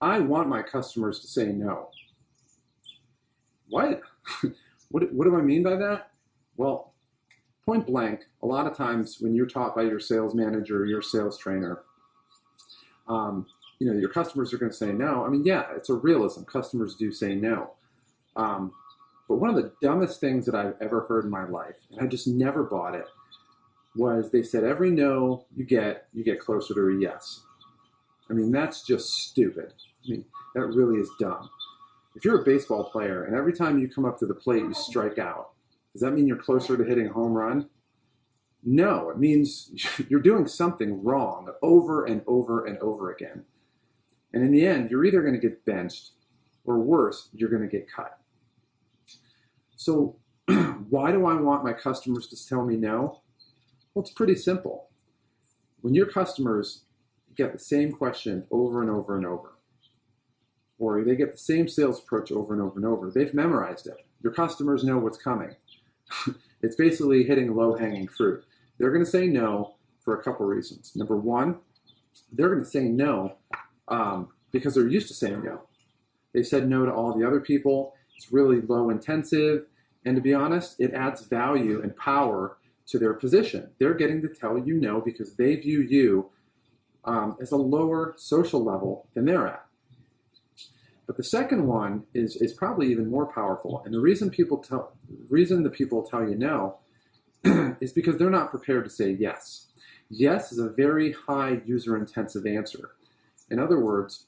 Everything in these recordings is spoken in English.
I want my customers to say no. What? What do I mean by that? Well, point blank, a lot of times when you're taught by your sales manager or your sales trainer, your customers are going to say no. I mean, yeah, it's a realism. Customers do say no. But one of the dumbest things that I've ever heard in my life, and I just never bought it, was they said every no you get closer to a yes. I mean, that's just stupid. I mean, that really is dumb. If you're a baseball player and every time you come up to the plate you strike out, does that mean you're closer to hitting a home run? No, it means you're doing something wrong over and over and over again. And in the end, you're either going to get benched or worse, you're going to get cut. So why do I want my customers to tell me no? Well, it's pretty simple. When your customers get the same question over and over and over, or they get the same sales approach over and over and over, they've memorized it. Your customers know what's coming. It's basically hitting low-hanging fruit. They're going to say no for a couple reasons. Number one, they're going to say no because they're used to saying no. They said no to all the other people. It's really low intensive. And to be honest, it adds value and power to their position. They're getting to tell you no because they view you as a lower social level than they're at. But the second one is probably even more powerful. And the reason the people tell you no is because they're not prepared to say yes. Yes is a very high user-intensive answer. In other words,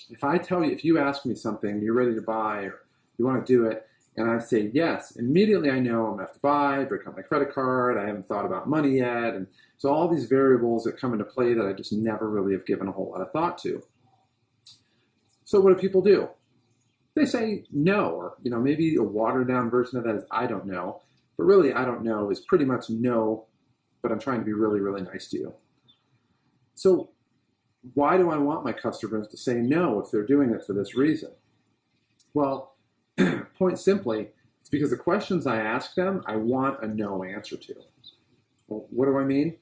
if you ask me something, you're ready to buy, or you want to do it, and I say yes, immediately I know I'm going to have to buy, break out my credit card, I haven't thought about money yet, and so all these variables that come into play that I just never really have given a whole lot of thought to. So what do people do? They say no, or maybe a watered down version of that is I don't know. But really, I don't know is pretty much no, but I'm trying to be really, really nice to you. So why do I want my customers to say no if they're doing it for this reason? Well, point simply, it's because the questions I ask them, I want a no answer to. Well, what do I mean?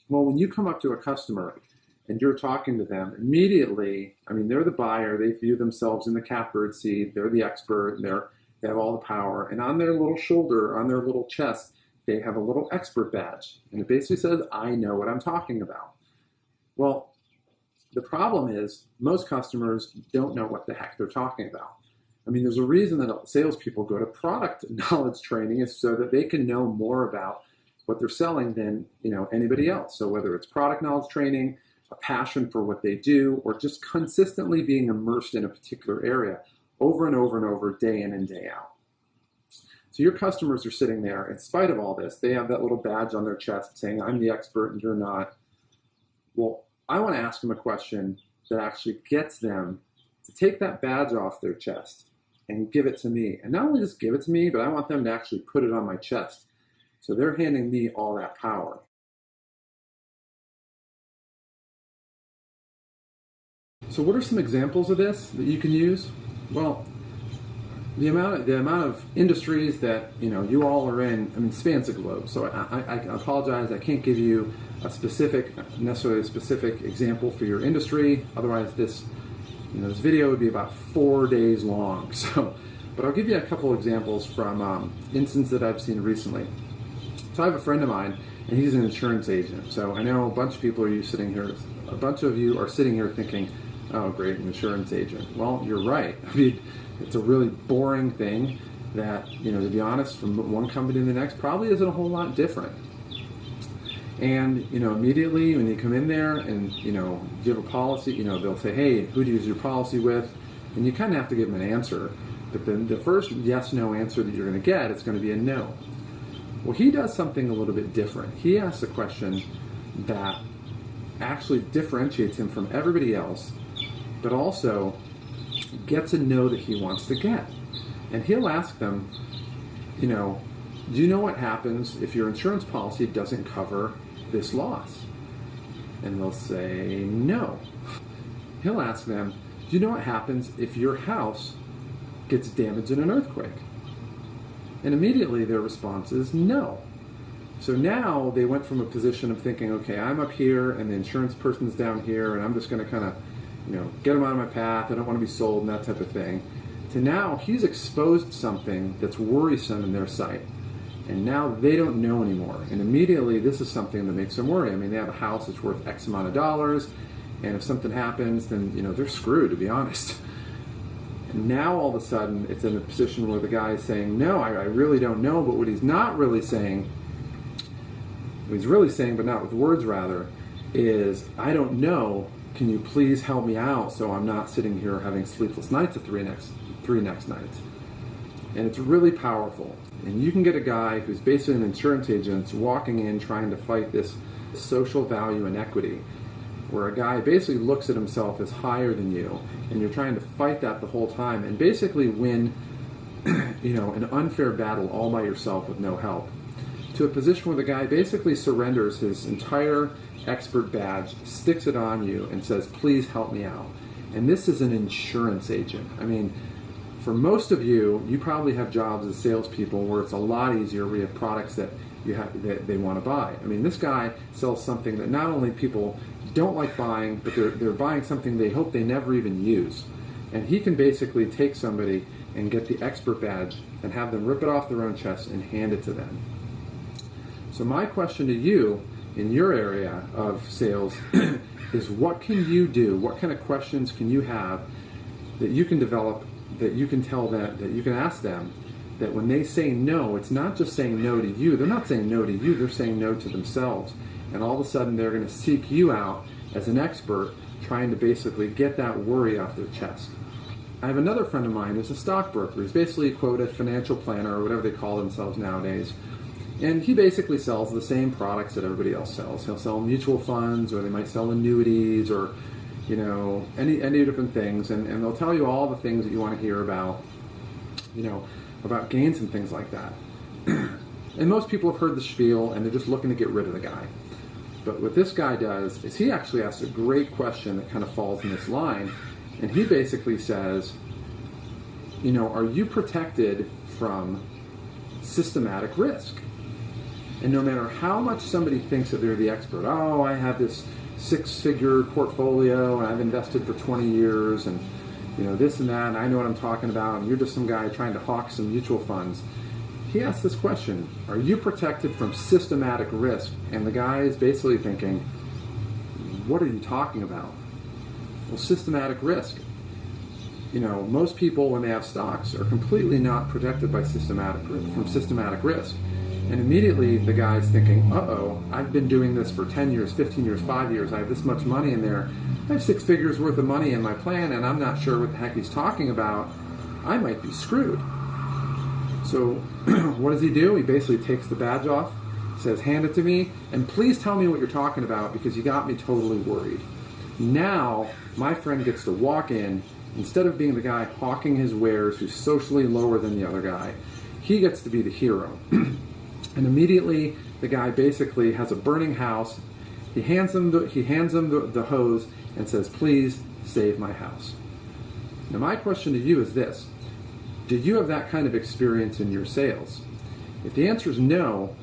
Well, when you come up to a customer and you're talking to them, immediately, they're the buyer, they view themselves in the catbird seat, they're the expert, and they have all the power, and on their little shoulder, on their little chest, they have a little expert badge, and it basically says, I know what I'm talking about. Well, the problem is most customers don't know what the heck they're talking about. There's a reason that salespeople go to product knowledge training is so that they can know more about what they're selling than anybody else. So whether it's product knowledge training, a passion for what they do, or just consistently being immersed in a particular area over and over and over, day in and day out. So your customers are sitting there, in spite of all this, they have that little badge on their chest saying, I'm the expert and you're not. Well, I want to ask them a question that actually gets them to take that badge off their chest and give it to me. And not only just give it to me, but I want them to actually put it on my chest. So they're handing me all that power. So what are some examples of this that you can use? Well, the amount of industries that you all are in, spans the globe. So I apologize, I can't give you necessarily a specific example for your industry. Otherwise, this video would be about 4 days long. But I'll give you a couple examples from instances that I've seen recently. So I have a friend of mine, and he's an insurance agent. So I know a bunch of people are sitting here. A bunch of you are sitting here thinking, "Oh, great, an insurance agent." Well, you're right. It's a really boring thing that, to be honest, from one company to the next probably isn't a whole lot different. And, immediately when you come in there and, give a policy, they'll say, hey, who do you use your policy with? And you kind of have to give them an answer. But then the first yes-no answer that you're going to get is going to be a no. Well, he does something a little bit different. He asks a question that actually differentiates him from everybody else, but also gets a no that he wants to get. And he'll ask them, do you know what happens if your insurance policy doesn't cover this loss? And they'll say no. He'll ask them, do you know what happens if your house gets damaged in an earthquake? And immediately their response is no. So now they went from a position of thinking, okay, I'm up here and the insurance person's down here and I'm just going to kind of, get them out of my path, I don't want to be sold, and that type of thing, to now he's exposed something that's worrisome in their sight. And now they don't know anymore. And immediately this is something that makes them worry. I mean, they have a house that's worth X amount of dollars, and if something happens, then they're screwed, to be honest. And now all of a sudden it's in a position where the guy is saying, no, I really don't know, but what he's not really saying, what he's really saying, but not with words rather, is, I don't know, can you please help me out so I'm not sitting here having sleepless nights the three next nights. And it's really powerful. And you can get a guy who's basically an insurance agent walking in trying to fight this social value inequity, where a guy basically looks at himself as higher than you, and you're trying to fight that the whole time and basically win an unfair battle all by yourself with no help, to a position where the guy basically surrenders his entire expert badge, sticks it on you, and says, please help me out. And this is an insurance agent. I mean, for most of you, you probably have jobs as salespeople where it's a lot easier, where you have products that they want to buy. I mean, this guy sells something that not only people don't like buying, but they're buying something they hope they never even use. And he can basically take somebody and get the expert badge and have them rip it off their own chest and hand it to them. So my question to you in your area of sales is, what can you do? What kind of questions can you have that you can develop, that you can tell them, that you can ask them, that when they say no, it's not just saying no to you. They're not saying no to you, they're saying no to themselves. And all of a sudden they're going to seek you out as an expert, trying to basically get that worry off their chest. I have another friend of mine who's a stockbroker. He's basically, quote, a financial planner, or whatever they call themselves nowadays. And he basically sells the same products that everybody else sells. He'll sell mutual funds, or they might sell annuities, or any different things. And they'll tell you all the things that you want to hear about, about gains and things like that. And most people have heard the spiel, and they're just looking to get rid of the guy. But what this guy does is he actually asks a great question that kind of falls in this line. And he basically says, are you protected from systematic risk? And no matter how much somebody thinks that they're the expert, oh, I have this 6-figure portfolio and I've invested for 20 years and this and that, and I know what I'm talking about, and you're just some guy trying to hawk some mutual funds. He asks this question, are you protected from systematic risk? And the guy is basically thinking, what are you talking about? Well, systematic risk. Most people, when they have stocks, are completely not protected by systematic risk. And immediately the guy's thinking, uh-oh, I've been doing this for 10 years, 15 years, 5 years, I have this much money in there, I have 6 figures worth of money in my plan, and I'm not sure what the heck he's talking about, I might be screwed. So what does he do? He basically takes the badge off, says, hand it to me, and please tell me what you're talking about, because you got me totally worried. Now, my friend gets to walk in, instead of being the guy hawking his wares who's socially lower than the other guy, he gets to be the hero. And immediately, the guy basically has a burning house. He hands him the hose and says, please save my house. Now, my question to you is this. Do you have that kind of experience in your sales? If the answer is no,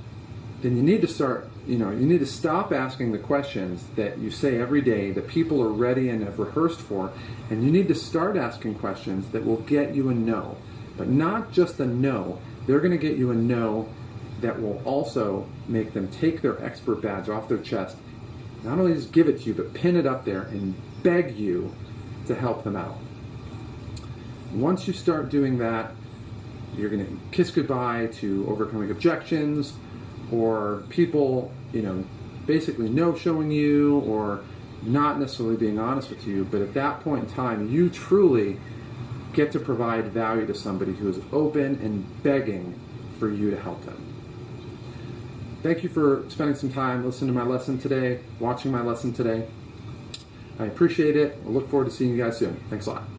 then you need to stop asking the questions that you say every day that people are ready and have rehearsed for, and you need to start asking questions that will get you a no. But not just a no. They're going to get you a no that will also make them take their expert badge off their chest, not only just give it to you, but pin it up there and beg you to help them out. Once you start doing that, you're going to kiss goodbye to overcoming objections, or people, basically no-showing you, or not necessarily being honest with you. But at that point in time, you truly get to provide value to somebody who is open and begging for you to help them. Thank you for spending some time listening to my lesson today, watching my lesson today. I appreciate it. I look forward to seeing you guys soon. Thanks a lot.